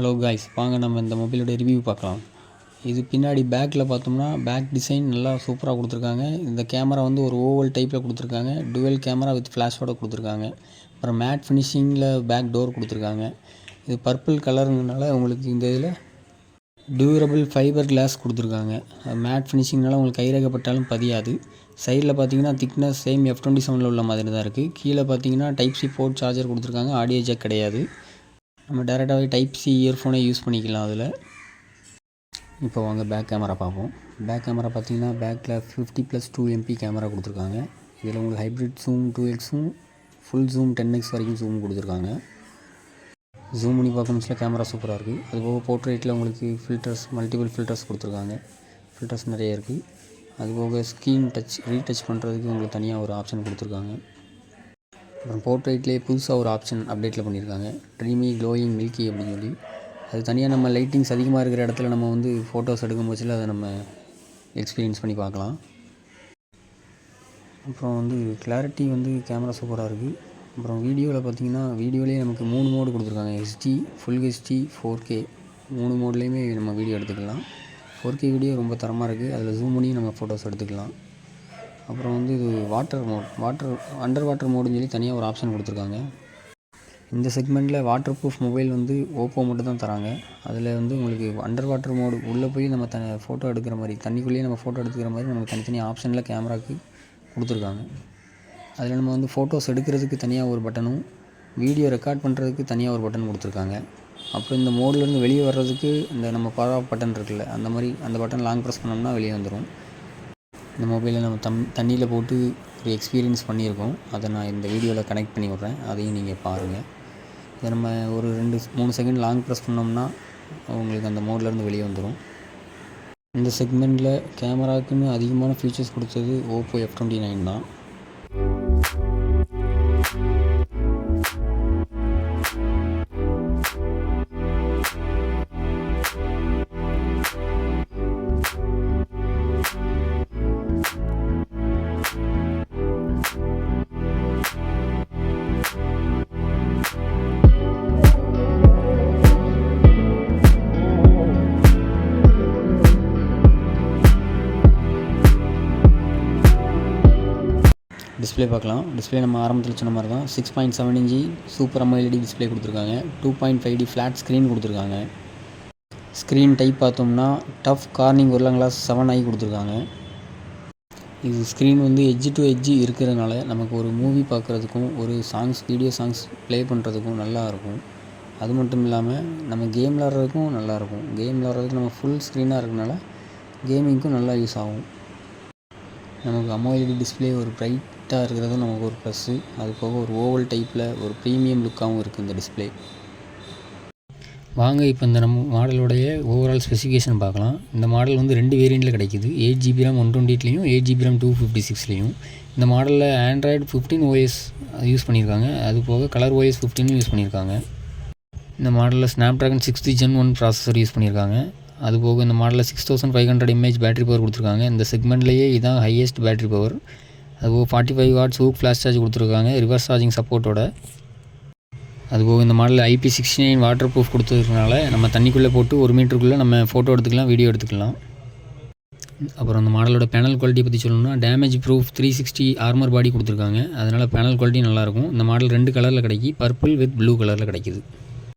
Hello guys, வாங்க நம்ம இந்த மொபைலோட ரிவ்யூ பார்க்கலாம். இது பின்னாடி பேக்கில் பார்த்தோம்னா பேக் டிசைன் நல்லா சூப்பராக கொடுத்துருக்காங்க. இந்த கேமரா வந்து ஒரு ஓவல் டைப்பில் கொடுத்துருக்காங்க. டுவெல் கேமரா வித் ஃப்ளாஷோட கொடுத்துருக்காங்க. அப்புறம் மேட் ஃபினிஷிங்கில் பேக் டோர் கொடுத்துருக்காங்க. இது பர்பிள் கலருங்கனால உங்களுக்கு இந்த இதில் டியூரபிள் ஃபைபர் கிளாஸ் கொடுத்துருக்காங்க. மேட் ஃபினிஷிங்னால உங்களுக்கு கைரேகைப்பட்டாலும் பதியாது. சைடில் பார்த்தீங்கன்னா திக்னஸ் சேம் F27 உள்ள மாதிரி தான் இருக்குது. கீழே பார்த்தீங்கன்னா டைப்-C போர்ட் சார்ஜர் கொடுத்துருக்காங்க. ஆடியோ ஜாக் கிடையாது. நம்ம டேரெக்டாகவே டைப்-C இயர்ஃபோனை யூஸ் பண்ணிக்கலாம் அதில். இப்போ வாங்க பேக் கேமரா பார்ப்போம். பேக் கேமரா பார்த்தீங்கன்னா பேக்கில் 50+2 MP கேமரா கொடுத்துருக்காங்க. இதில் உங்களுக்கு hybrid zoom 2x full zoom 10x வரைக்கும் ஜூம் கொடுத்துருக்காங்க. ஜூம் பண்ணி பார்க்கணும்ல கேமரா சூப்பராக இருக்குது. அதுபோக போர்ட்ரேட்டில் உங்களுக்கு மல்டிபிள் ஃபில்டர்ஸ் கொடுத்துருக்காங்க. ஃபில்டர்ஸ் நிறைய இருக்குது. அதுபோக ஸ்க்ரீன் ரீடச் பண்ணுறதுக்கு உங்களுக்கு தனியாக ஒரு ஆப்ஷன் கொடுத்துருக்காங்க. அப்புறம் போர்ட்ரேட்லேயே புதுசாக ஒரு ஆப்ஷன் அப்டேட்டில் பண்ணியிருக்காங்க, ட்ரீமி க்ளோயிங் மில்கி அப்படின்னு சொல்லி. அது தனியாக நம்ம லைட்டிங்ஸ் அதிகமாக இருக்கிற இடத்துல நம்ம வந்து ஃபோட்டோஸ் எடுக்கும் போச்சில் அதை நம்ம எக்ஸ்பீரியன்ஸ் பண்ணி பார்க்கலாம். அப்புறம் வந்து கிளாரிட்டி வந்து கேமரா சூப்பராக இருக்குது. அப்புறம் வீடியோவில் பார்த்திங்கன்னா வீடியோலேயே நமக்கு 3 மோடு கொடுத்துருக்காங்க. HD, ஃபுல் HD, 4K 3 மோட்லேயுமே நம்ம வீடியோ எடுத்துக்கலாம். 4K வீடியோ ரொம்ப தரமாக இருக்குது. அதில் ஜூம் பண்ணி நம்ம ஃபோட்டோஸ் எடுத்துக்கலாம். அப்புறம் வந்து இது அண்டர் வாட்டர் மோடுன்னு சொல்லி தனியாக ஒரு ஆப்ஷன் கொடுத்துருக்காங்க. இந்த செக்மெண்ட்டில் வாட்டர் ப்ரூஃப் மொபைல் வந்து ஓப்போ மட்டும் தான் தராங்க. அதில் வந்து உங்களுக்கு அண்டர் வாட்டர் மோடு உள்ளே போய் நம்ம ஃபோட்டோ எடுக்கிற மாதிரி, தண்ணிக்குள்ளேயே நம்ம ஃபோட்டோ எடுத்துக்கிற மாதிரி நமக்கு தனித்தனி ஆப்ஷனில் கேமராவுக்கு கொடுத்துருக்காங்க. அதில் நம்ம வந்து ஃபோட்டோஸ் எடுக்கிறதுக்கு தனியாக ஒரு பட்டனும், வீடியோ ரெக்கார்ட் பண்ணுறதுக்கு தனியாக ஒரு பட்டன் கொடுத்துருக்காங்க. அப்புறம் இந்த மோட்லேருந்து வெளியே வர்றதுக்கு இந்த நம்ம பவர் பட்டன் இருக்குல்ல, அந்த பட்டன் லாங் ப்ரெஸ் பண்ணோம்னா வெளியே வந்துடும். இந்த மொபைலை நம்ம தண்ணியில் போட்டு ஒரு எக்ஸ்பீரியன்ஸ் பண்ணியிருக்கோம். அதை நான் இந்த வீடியோவில் கனெக்ட் பண்ணி விட்றேன், அதையும் நீங்கள் பாருங்கள். இதை நம்ம ஒரு 2-3 செகண்ட் லாங் ப்ரெஸ் பண்ணோம்னா உங்களுக்கு அந்த மோட்லேருந்து வெளியே வந்துடும். இந்த செக்மெண்ட்டில் கேமராவுக்குன்னு அதிகமான ஃபீச்சர்ஸ் கொடுத்தது ஓப்போ F29 தான். டிஸ்பிளே பார்க்கலாம். டிஸ்பிளே நம்ம ஆரம்பத்தில் சொன்ன மாதிரி தான் 6.7 இன்ச் சூப்பர் AMOLED டிஸ்பிளே கொடுத்துருக்காங்க. 2.5D ஃப்ளாட் ஸ்க்ரீன் கொடுத்துருக்காங்க. ஸ்க்ரீன் டைப் பார்த்தோம்னா tough Corning Gorilla Glass 7i கொடுத்துருக்காங்க. இது ஸ்க்ரீன் வந்து எட்ஜ் டு எட்ஜ் இருக்கிறதுனால நமக்கு ஒரு மூவி பார்க்குறதுக்கும் ஒரு வீடியோ சாங்ஸ் ப்ளே பண்ணுறதுக்கும் நல்லாயிருக்கும். அது மட்டும் இல்லாமல் நம்ம கேம் விளாட்றதுக்கும் நல்லாயிருக்கும். கேம் விளாட்றதுக்கு நம்ம ஃபுல் ஸ்க்ரீனாக இருக்கிறதுனால கேமிங்க்கும் நல்லா யூஸ் ஆகும். நமக்கு AMOLED டிஸ்பிளே ஒரு பிரைட்டாக இருக்கிறதும் நமக்கு ஒரு ப்ளஸ்ஸு. அது போக ஒரு ஓவல் டைப்பில் ஒரு ப்ரீமியம் லுக்காகவும் இருக்குது இந்த டிஸ்பிளே. வாங்க இப்போ இந்த நம்ம மாடலுடைய ஓவரால் ஸ்பெசிஃபிகேஷன் பார்க்கலாம். இந்த மாடல் வந்து 2 வேரியண்ட்டில் கிடைக்கிது. 8GB RAM 128லையும் 8GB RAM 256லையும். இந்த மாடலில் ஆண்ட்ராய்டு 15 OS யூஸ் பண்ணியிருக்காங்க. அது போக கலர் OS 15 யூஸ் பண்ணியிருக்காங்க. இந்த மாடலில் Snapdragon 6th Gen 1 processor use பண்ணியிருக்காங்க. அதுபோக இந்த மாடலில் 6500 mAh பேட்டரி பவர் கொடுத்துருக்காங்க. இந்த செக்மெண்ட்லேயே இதுதான் ஹையஸ்ட் பேட்டரி பவர். அதுபோக 45 வாட்ஸ் ஹூக் ஃப்ளாஷ் சார்ஜ் கொடுத்துருக்காங்க ரிவர்ஸ் சார்ஜிங் சப்போர்ட்டோட. அதுபோக இந்த மாடலில் IP69 வாட்டர் ப்ரூஃப் கொடுத்ததுனால நம்ம தண்ணிக்குள்ளே போட்டு 1 மீட்டருக்குள்ளே நம்ம ஃபோட்டோ எடுத்துக்கலாம், வீடியோ எடுத்துக்கலாம். அப்புறம் அந்த மாடலோட பேனல் குவாலிட்டி பற்றி சொல்லணும்னா டேமேஜ் ப்ரூஃப் 360 ஆர்மர் பாடி கொடுத்துருக்காங்க. அதனால் பேனல் குவாலிட்டி நல்லாயிருக்கும். இந்த மாடல் 2 கலரில் கிடைக்கி, பர்பிள் வித் ப்ளூ கலரில் கிடைக்கிது.